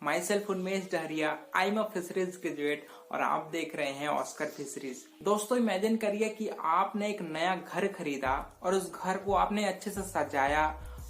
My self Unmesh Dahariya, I am a fisheries graduate और आप देख रहे हैं ऑस्कर फिशरीज। दोस्तों इमेजिन करिए कि आपने एक नया घर खरीदा और उस घर को आपने अच्छे से सजाया,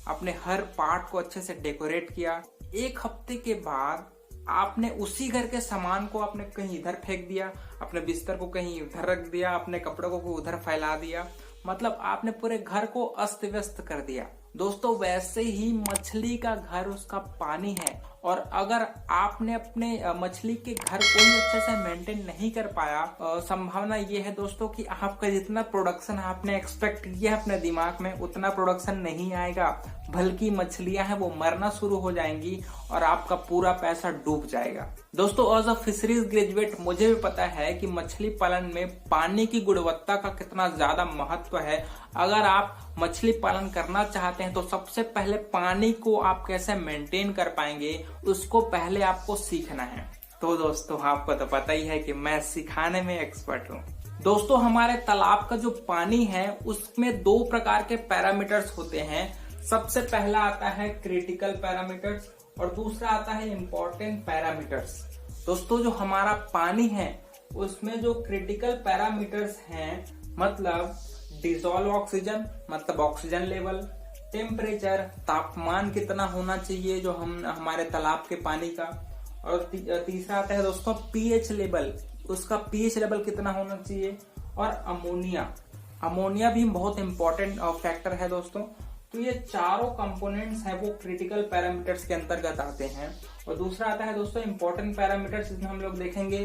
अपने हर पार्ट को अच्छे से डेकोरेट किया। एक हफ्ते के बाद आपने उसी घर के सामान को आपने कहीं इधर फेंक दिया, अपने बिस्तर को कहीं उधर रख दिया, अपने कपड़ों को उधर फैला दिया, मतलब आपने पूरे घर को अस्त व्यस्त कर दिया। दोस्तों वैसे ही मछली का घर उसका पानी है, और अगर आपने अपने मछली के घर को ही अच्छे से मेंटेन नहीं कर पाया, संभावना ये है दोस्तों कि आपका जितना प्रोडक्शन आपने एक्सपेक्ट किया है अपने दिमाग में उतना प्रोडक्शन नहीं आएगा, बल्कि मछलियां हैं वो मरना शुरू हो जाएंगी और आपका पूरा पैसा डूब जाएगा। दोस्तों एज अ फिशरीज ग्रेजुएट मुझे भी पता है कि मछली पालन में पानी की गुणवत्ता का कितना ज्यादा महत्व है। अगर आप मछली पालन करना चाहते हैं तो सबसे पहले पानी को आप कैसे मेंटेन कर पाएंगे उसको पहले आपको सीखना है। तो दोस्तों आपको तो पता ही है कि मैं सिखाने में एक्सपर्ट हूँ। दोस्तों हमारे तालाब का जो पानी है उसमें दो प्रकार के पैरामीटर्स होते हैं। सबसे पहला आता है क्रिटिकल पैरामीटर्स और दूसरा आता है इम्पोर्टेंट पैरामीटर्स। दोस्तों जो हमारा पानी है उसमें जो क्रिटिकल पैरामीटर्स हैं, मतलब डिसॉल्व ऑक्सीजन मतलब ऑक्सीजन लेवल, टेम्परेचर तापमान कितना होना चाहिए जो हमारे तालाब के पानी का, और तीसरा आता है दोस्तों पीएच लेवल, उसका पीएच लेवल कितना होना चाहिए, और अमोनिया भी बहुत इंपॉर्टेंट फैक्टर है दोस्तों। तो ये चारों कंपोनेंट्स हैं वो क्रिटिकल पैरामीटर्स के अंतर्गत आते हैं। और दूसरा आता है दोस्तों इंपॉर्टेंट पैरामीटर्स, जिसमें हम लोग देखेंगे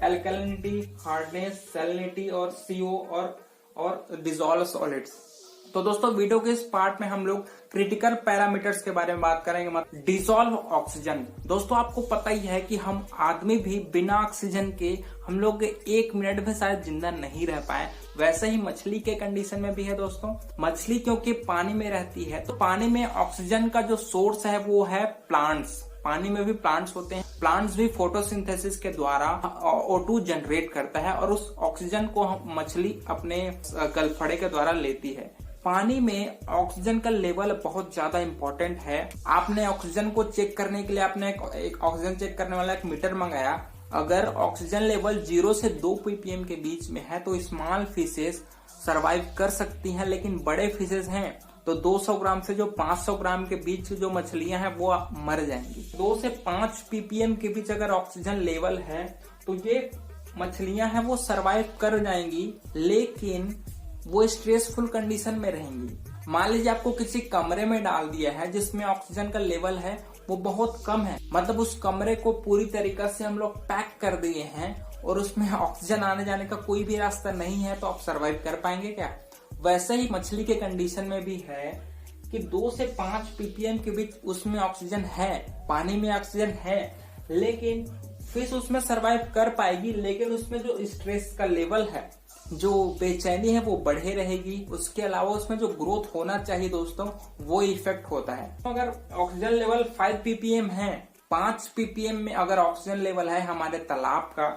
एल्कलिनिटी, हार्डनेस, सैलिनिटी और सीओ और डिसॉल्व सॉलिड्स। तो दोस्तों वीडियो के इस पार्ट में हम लोग क्रिटिकल पैरामीटर्स के बारे में बात करेंगे। मतलब डिसॉल्व ऑक्सीजन। दोस्तों आपको पता ही है कि हम आदमी भी बिना ऑक्सीजन के हम लोग 1 मिनट में शायद जिंदा नहीं रह पाए, वैसे ही मछली के कंडीशन में भी है दोस्तों। मछली क्योंकि पानी में रहती है तो पानी में ऑक्सीजन का जो सोर्स है वो है प्लांट्स। पानी में भी प्लांट्स होते हैं, प्लांट्स भी फोटोसिंथेसिस के द्वारा O2 जनरेट करता है और उस ऑक्सीजन को मछली अपने गलफड़े के द्वारा लेती है। पानी में ऑक्सीजन का लेवल बहुत ज्यादा इंपॉर्टेंट है। आपने ऑक्सीजन को चेक करने के लिए आपने एक ऑक्सीजन चेक करने वाला एक मीटर मंगाया। अगर ऑक्सीजन लेवल 0 से 2 ppm के बीच में है तो स्मॉल फिशेस सरवाइव कर सकती हैं, लेकिन बड़े फिशेस हैं तो 200 ग्राम से जो 500 ग्राम के बीच जो मछलियां हैं वो मर जाएंगी। 2 से 5 ppm के बीच अगर ऑक्सीजन लेवल है तो ये मछलियां हैं वो सरवाइव कर जाएंगी, लेकिन वो स्ट्रेसफुल कंडीशन में रहेंगी। मान लीजिए आपको किसी कमरे में डाल दिया है जिसमें ऑक्सीजन का लेवल है वो बहुत कम है, मतलब उस कमरे को पूरी तरीके से हम लोग पैक कर दिए हैं और उसमें ऑक्सीजन आने जाने का कोई भी रास्ता नहीं है, तो आप सरवाइव कर पाएंगे क्या? वैसे ही मछली के कंडीशन में भी है कि 2 से 5 ppm के बीच उसमें ऑक्सीजन है, पानी में ऑक्सीजन है, लेकिन फिश उसमें सरवाइव कर पाएगी, लेकिन उसमें जो स्ट्रेस का लेवल है, जो बेचैनी है वो बढ़े रहेगी। उसके अलावा उसमें जो ग्रोथ होना चाहिए दोस्तों वो इफेक्ट होता है। तो अगर ऑक्सीजन लेवल 5 ppm है, 5 ppm में अगर ऑक्सीजन लेवल है हमारे तालाब का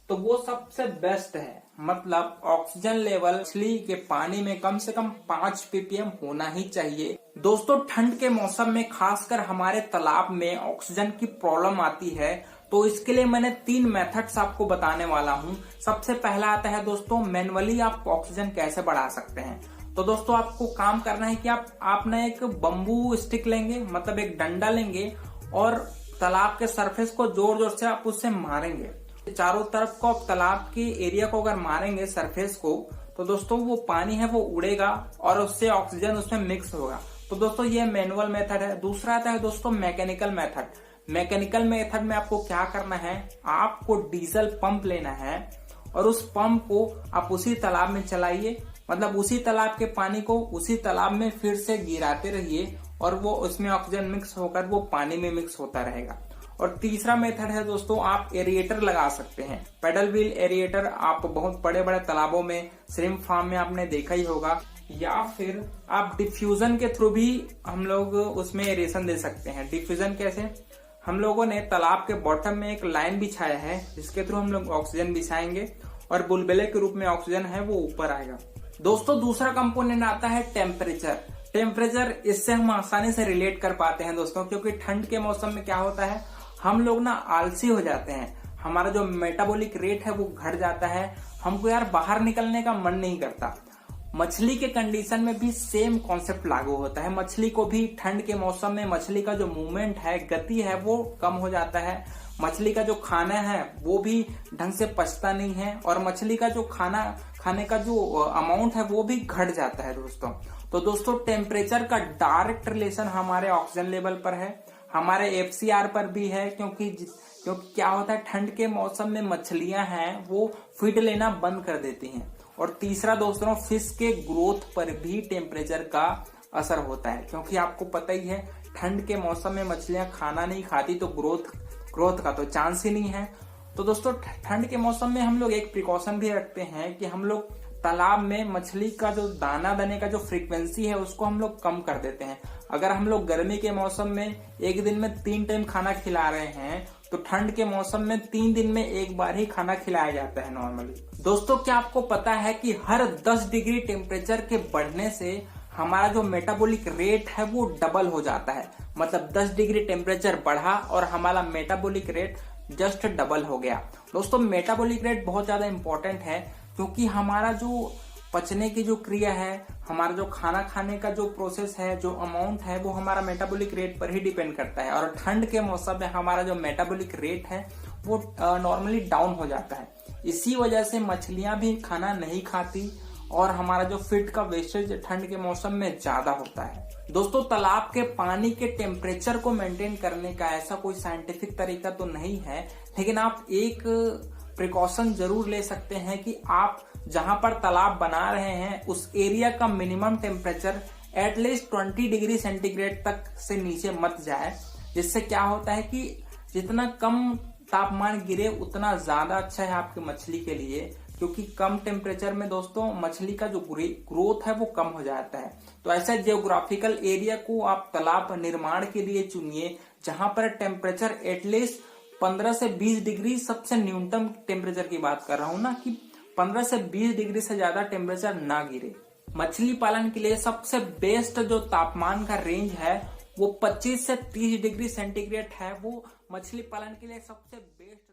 तो वो सबसे बेस्ट है। मतलब ऑक्सीजन लेवल मछली के पानी में कम से कम 5 ppm होना ही चाहिए। दोस्तों ठंड के मौसम में खासकर हमारे तालाब में ऑक्सीजन की प्रॉब्लम आती है, तो इसके लिए मैंने 3 मेथड्स आपको बताने वाला हूँ। सबसे पहला आता है दोस्तों मैनुअली आप ऑक्सीजन कैसे बढ़ा सकते हैं। तो दोस्तों आपको काम करना है कि आपने एक बम्बू स्टिक लेंगे, मतलब एक डंडा लेंगे और तालाब के सरफेस को जोर जोर से आप उससे मारेंगे। चारों तरफ को आप तालाब के एरिया को अगर मारेंगे सरफेस को, तो दोस्तों वो पानी है वो उड़ेगा और उससे ऑक्सीजन उसमें मिक्स होगा। तो दोस्तों ये मैनुअल मेथड है। दूसरा आता है दोस्तों मैकेनिकल मेथड। मैकेनिकल मेथड में आपको क्या करना है, आपको डीजल पंप लेना है और उस पंप को आप उसी तालाब में चलाइए, मतलब उसी तालाब के पानी को उसी तालाब में फिर से गिराते रहिए और वो उसमें ऑक्सीजन मिक्स होकर वो पानी में मिक्स होता रहेगा। और तीसरा मेथड है दोस्तों आप एरिएटर लगा सकते हैं। पेडल व्हील एरिएटर आप बहुत बड़े बड़े तालाबों में, श्रिम्प फार्म में आपने देखा ही होगा, या फिर आप डिफ्यूजन के थ्रू भी हम लोग उसमें एरेशन दे सकते हैं। डिफ्यूजन कैसे, हम लोगों ने तालाब के बॉटम में एक लाइन बिछाया है जिसके थ्रू हम लोग ऑक्सीजन बिछाएंगे और बुलबुले के रूप में ऑक्सीजन है वो ऊपर आएगा। दोस्तों दूसरा कंपोनेंट आता है टेम्परेचर। टेम्परेचर इससे हम आसानी से रिलेट कर पाते हैं दोस्तों, क्योंकि ठंड के मौसम में क्या होता है, हम लोग ना आलसी हो जाते हैं, हमारा जो मेटाबॉलिक रेट है वो घट जाता है, हमको यार बाहर निकलने का मन नहीं करता। मछली के कंडीशन में भी सेम कॉन्सेप्ट लागू होता है। मछली को भी ठंड के मौसम में मछली का जो मूवमेंट है, गति है, वो कम हो जाता है। मछली का जो खाना है वो भी ढंग से पचता नहीं है और मछली का जो खाना खाने का जो अमाउंट है वो भी घट जाता है दोस्तों। तो दोस्तों टेम्परेचर का डायरेक्ट रिलेशन हमारे ऑक्सीजन लेवल पर है, हमारे एफसीआर पर भी है, क्योंकि क्या होता है, ठंड के मौसम में मछलियां हैं वो फीड लेना बंद कर देती हैं। और तीसरा दोस्तों, फिश के ग्रोथ पर भी टेम्परेचर का असर होता है, क्योंकि आपको पता ही है ठंड के मौसम में मछलियां खाना नहीं खाती तो ग्रोथ का तो चांस ही नहीं है। तो दोस्तों ठंड के मौसम में हम लोग एक प्रिकॉशन भी रखते हैं कि हम लोग तालाब में मछली का जो दाना देने का जो फ्रीक्वेंसी है उसको हम लोग कम कर देते हैं। अगर हम लोग गर्मी के मौसम में एक दिन में 3 टाइम खाना खिला रहे हैं तो ठंड के मौसम में 3 दिन में एक बार ही खाना खिलाया जाता है नॉर्मली। दोस्तों क्या आपको पता है कि हर 10 डिग्री टेम्परेचर के बढ़ने से हमारा जो मेटाबॉलिक रेट है वो डबल हो जाता है। मतलब 10 डिग्री टेम्परेचर बढ़ा और हमारा मेटाबॉलिक रेट जस्ट डबल हो गया। दोस्तों मेटाबॉलिक रेट बहुत ज्यादा इंपॉर्टेंट है, क्योंकि हमारा जो पचने की जो क्रिया है, हमारा जो खाना खाने का जो प्रोसेस है, जो अमाउंट है, वो हमारा मेटाबॉलिक रेट पर ही डिपेंड करता है। और ठंड के मौसम में हमारा जो मेटाबॉलिक रेट है वो नॉर्मली डाउन हो जाता है। इसी वजह से मछलियां भी खाना नहीं खाती और हमारा जो फीड का वेस्टेज ठंड के मौसम में ज्यादा होता है। दोस्तों तालाब के पानी के टेम्परेचर को मेंटेन करने का ऐसा कोई साइंटिफिक तरीका तो नहीं है, लेकिन आप एक प्रिकॉशन जरूर ले सकते हैं कि आप जहां पर तालाब बना रहे हैं उस एरिया का minimum temperature at least 20 degree centigrade तक से नीचे मत जाए। जिससे क्या होता है कि जितना कम तापमान गिरे उतना ज्यादा अच्छा है आपकी मछली के लिए, क्योंकि कम टेम्परेचर में दोस्तों मछली का जो ग्रोथ है वो कम हो जाता है। तो ऐसा जियोग्राफिकल एरिया को आप तालाब निर्माण के लिए चुनिए जहां पर टेम्परेचर एटलीस्ट 15 से 20 डिग्री, सबसे न्यूनतम टेम्परेचर की बात कर रहा हूं ना, कि 15 से 20 डिग्री से ज्यादा टेम्परेचर ना गिरे। मछली पालन के लिए सबसे बेस्ट जो तापमान का रेंज है वो 25 से 30 डिग्री सेंटीग्रेड है, वो मछली पालन के लिए सबसे बेस्ट